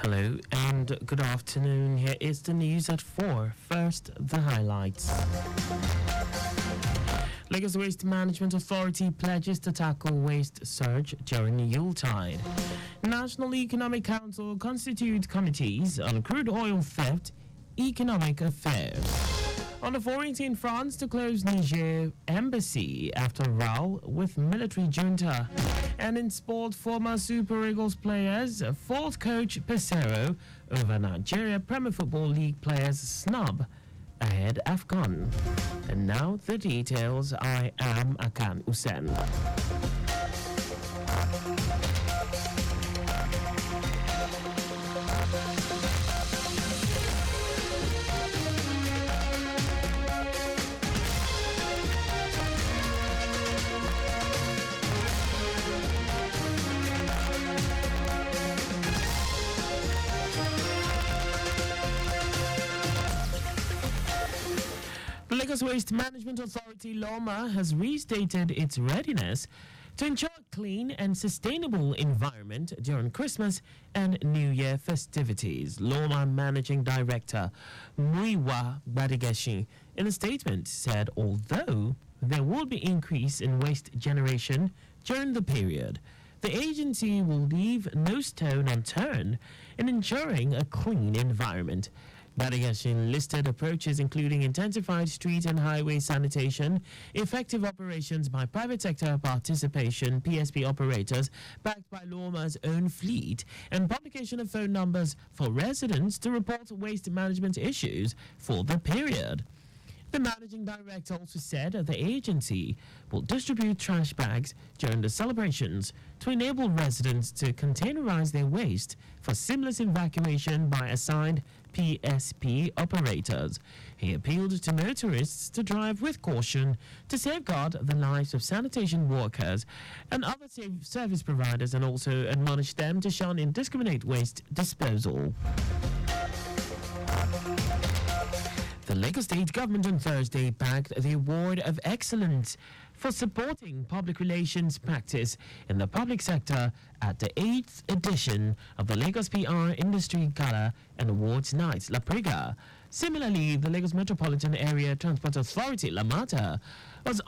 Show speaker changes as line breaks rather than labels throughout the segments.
Hello and good afternoon. Here is the news at 4. First, the highlights. Lagos Waste Management Authority pledges to tackle waste surge during Yuletide. National Economic Council constitute committees on crude oil theft, economic affairs. On the 14th, France to close Niger embassy after row with military junta. And in sport, former Super Eagles players fought coach Pesero over Nigeria Premier Football League players snub ahead AFCON. And now the details. I am Akan Usen. The Lagos Waste Management Authority LOMA has restated its readiness to ensure a clean and sustainable environment during Christmas and New Year festivities. LOMA Managing Director Muiwa Badigeshi in a statement said although there will be increase in waste generation during the period, the agency will leave no stone unturned in ensuring a clean environment. Badigashin listed approaches including intensified street and highway sanitation, effective operations by private sector participation, PSP operators backed by LOMA's own fleet, and publication of phone numbers for residents to report waste management issues for the period. The managing director also said that the agency will distribute trash bags during the celebrations to enable residents to containerize their waste for seamless evacuation by assigned PSP operators. He appealed to motorists to drive with caution to safeguard the lives of sanitation workers and other service providers, and also admonished them to shun indiscriminate waste disposal. The Lagos State government on Thursday bagged the Award of Excellence for supporting public relations practice in the public sector at the 8th edition of the Lagos PR Industry Gala and Awards Night, La Prega. Similarly, the Lagos Metropolitan Area Transport Authority, LAMATA, was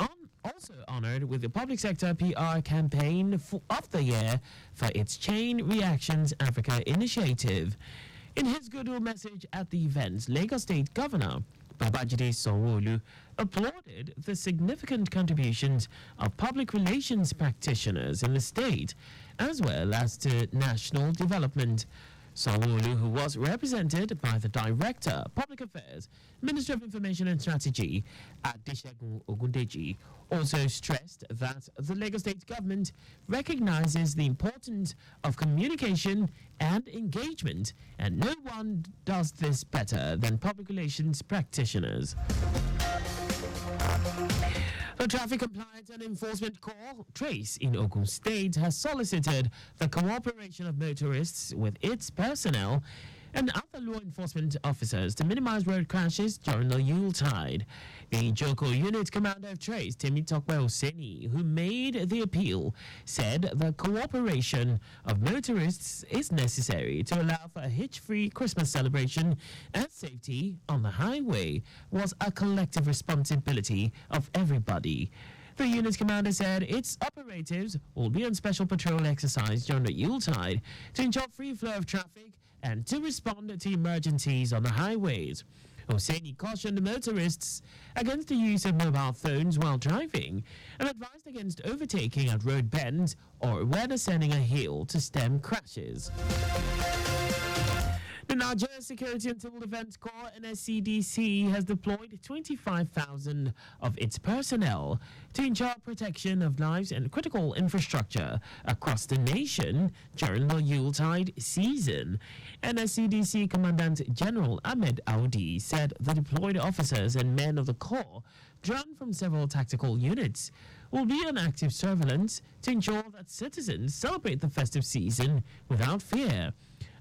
also honored with the Public Sector PR Campaign of the Year for its Chain Reactions Africa initiative. In his goodwill message at the event, Lagos State Governor Babajide Sanwo-Olu applauded the significant contributions of public relations practitioners in the state, as well as to national development. Sanwo-Olu, who was represented by the Director, Public Affairs, Minister of Information and Strategy, Adesegun Ogundeji, also stressed that the Lagos State government recognizes the importance of communication and engagement, and no one does this better than public relations practitioners. The Traffic Compliance and Enforcement Corps, TRACE, in Ogun State has solicited the cooperation of motorists with its personnel and other law enforcement officers to minimize road crashes during the Yuletide. The Joko Unit Commander of TRACE, Temitope Oseni, who made the appeal, said the cooperation of motorists is necessary to allow for a hitch-free Christmas celebration, and safety on the highway was a collective responsibility of everybody. The unit's commander said its operatives will be on special patrol exercise during the Yuletide to ensure free flow of traffic and to respond to emergencies on the highways. Hosseini cautioned motorists against the use of mobile phones while driving and advised against overtaking at road bends or when ascending a hill to stem crashes. The Nigeria Security and Civil Defense Corps, NSCDC, has deployed 25,000 of its personnel to ensure protection of lives and critical infrastructure across the nation during the Yuletide season. NSCDC Commandant General Ahmed Audi said the deployed officers and men of the Corps, drawn from several tactical units, will be on active surveillance to ensure that citizens celebrate the festive season without fear.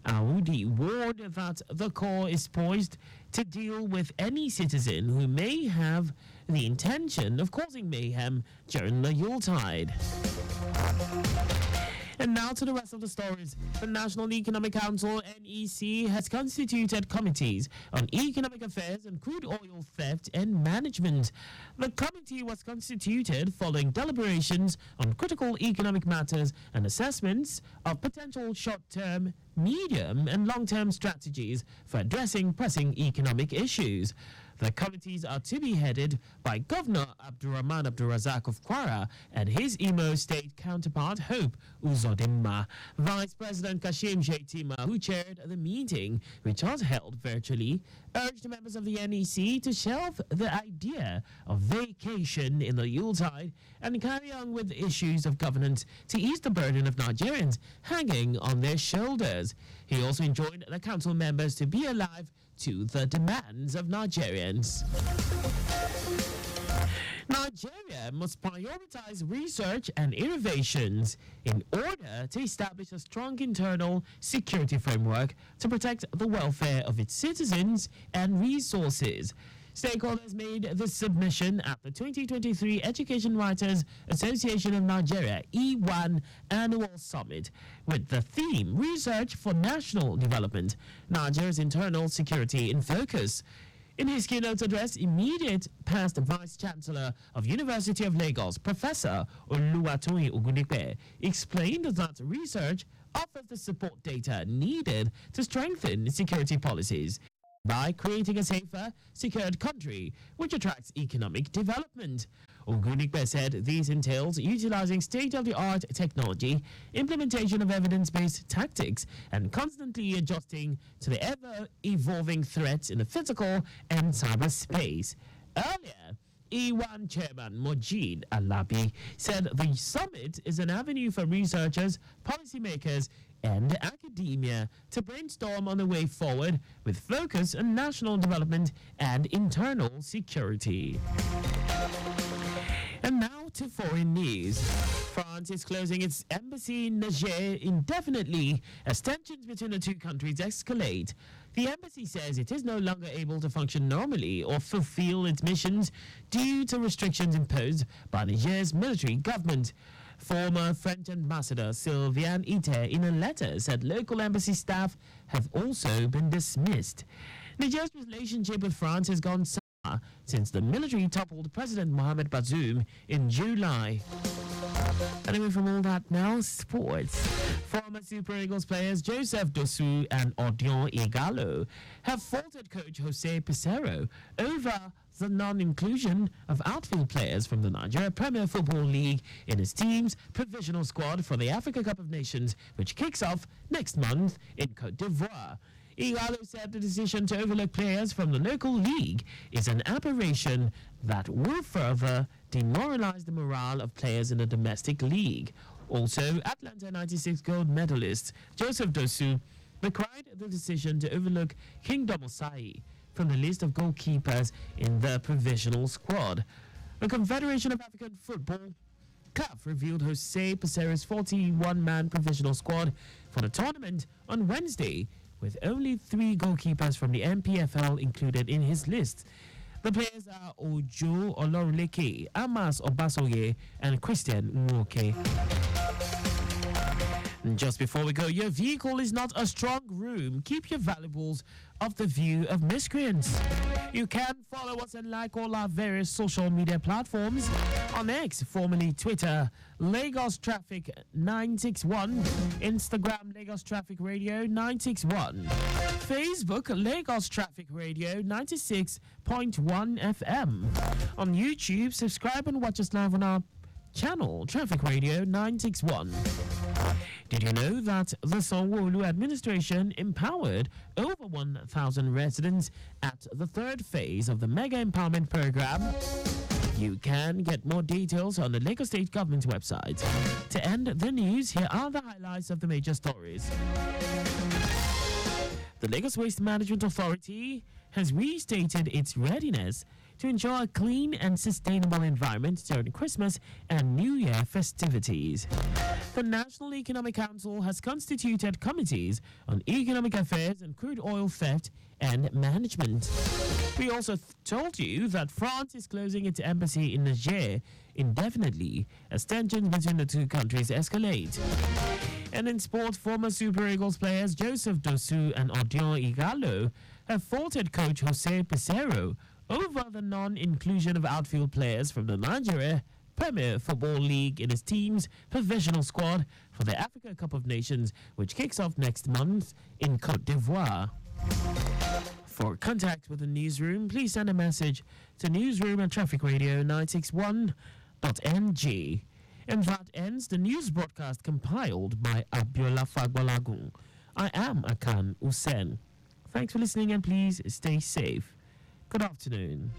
Aoudi warned that the Corps is poised to deal with any citizen who may have the intention of causing mayhem during the Yuletide. And now to the rest of the stories. The National Economic Council, NEC, has constituted committees on economic affairs and crude oil theft and management. The committee was constituted following deliberations on critical economic matters and assessments of potential short-term, medium, and long-term strategies for addressing pressing economic issues. The committees are to be headed by Governor Abdurrahman Abdurrazak of Kwara and his Imo State counterpart Hope Uzodimma. Vice President Kashim Shettima, who chaired the meeting, which was held virtually, urged members of the NEC to shelve the idea of vacation in the Yuletide and carry on with issues of governance to ease the burden of Nigerians hanging on their shoulders. He also enjoined the council members to be alive to the demands of Nigerians. Nigeria must prioritize research and innovations in order to establish a strong internal security framework to protect the welfare of its citizens and resources. Stakeholders made this submission at the 2023 Education Writers Association of Nigeria E1 Annual Summit with the theme Research for National Development, Nigeria's Internal Security in Focus. In his keynote address, immediate past Vice Chancellor of University of Lagos, Professor Oluwatoyin Ogundipe, explained that research offers the support data needed to strengthen security policies by creating a safer, secured country which attracts economic development. Ogundipe said this entails utilizing state-of-the-art technology, implementation of evidence-based tactics, and constantly adjusting to the ever-evolving threats in the physical and cyberspace. Earlier, E1 Chairman Mojid Alabi said the summit is an avenue for researchers, policymakers, and academia to brainstorm on the way forward with focus on national development and internal security. And now to foreign news. France is closing its embassy in Niger indefinitely as tensions between the two countries escalate. The embassy says it is no longer able to function normally or fulfill its missions due to restrictions imposed by Niger's military government. Former French ambassador Sylviane Ite in a letter said local embassy staff have also been dismissed. Niger's relationship with France has gone sour since the military toppled President Mohamed Bazoum in July. Anyway, from all that now, sports. Former Super Eagles players Joseph Dosu and Odion Igalo have faulted coach Jose Pizarro over the non-inclusion of outfield players from the Nigeria Premier Football League in his team's provisional squad for the Africa Cup of Nations, which kicks off next month in Côte d'Ivoire. Igalo said the decision to overlook players from the local league is an aberration that will further demoralize the morale of players in the domestic league. Also, Atlanta 96 gold medalist Joseph Dosu decried the decision to overlook Kingdom Osai from the list of goalkeepers in the provisional squad. The Confederation of African Football, CAF, revealed Jose Pizarro's 41-man provisional squad for the tournament on Wednesday, with only 3 goalkeepers from the MPFL included in his list. The players are Ojo Olorunleke, Amas Obasoye, and Christian Nwoke. And just before we go, your vehicle is not a strong room. Keep your valuables off the view of miscreants. You can follow us and like all our various social media platforms. On X, formerly Twitter, Lagos Traffic 961, Instagram, Lagos Traffic Radio 961, Facebook, Lagos Traffic Radio 96.1 FM. On YouTube, subscribe and watch us live on our channel, Traffic Radio 961. Did you know that the Sanwo-Olu administration empowered over 1,000 residents at the 3rd phase of the Mega Empowerment Program? You can get more details on the Lagos State Government's website. To end the news, here are the highlights of the major stories. The Lagos Waste Management Authority has restated its readiness to ensure a clean and sustainable environment during Christmas and New Year festivities. The National Economic Council has constituted committees on economic affairs and crude oil theft and management. We also told you that France is closing its embassy in Niger indefinitely as tensions between the two countries escalate. And in sport, former Super Eagles players Joseph Dosu and Odion Igalo have faulted coach Jose Pizarro over the non-inclusion of outfield players from the Nigeria Premier Football League in his team's provisional squad for the Africa Cup of Nations, which kicks off next month in Côte d'Ivoire. For contact with the newsroom, please send a message to newsroom@trafficradio961.ng. And that ends the news broadcast compiled by Abiola Fagbalagun. I am Akan Usen. Thanks for listening and please stay safe. Good afternoon.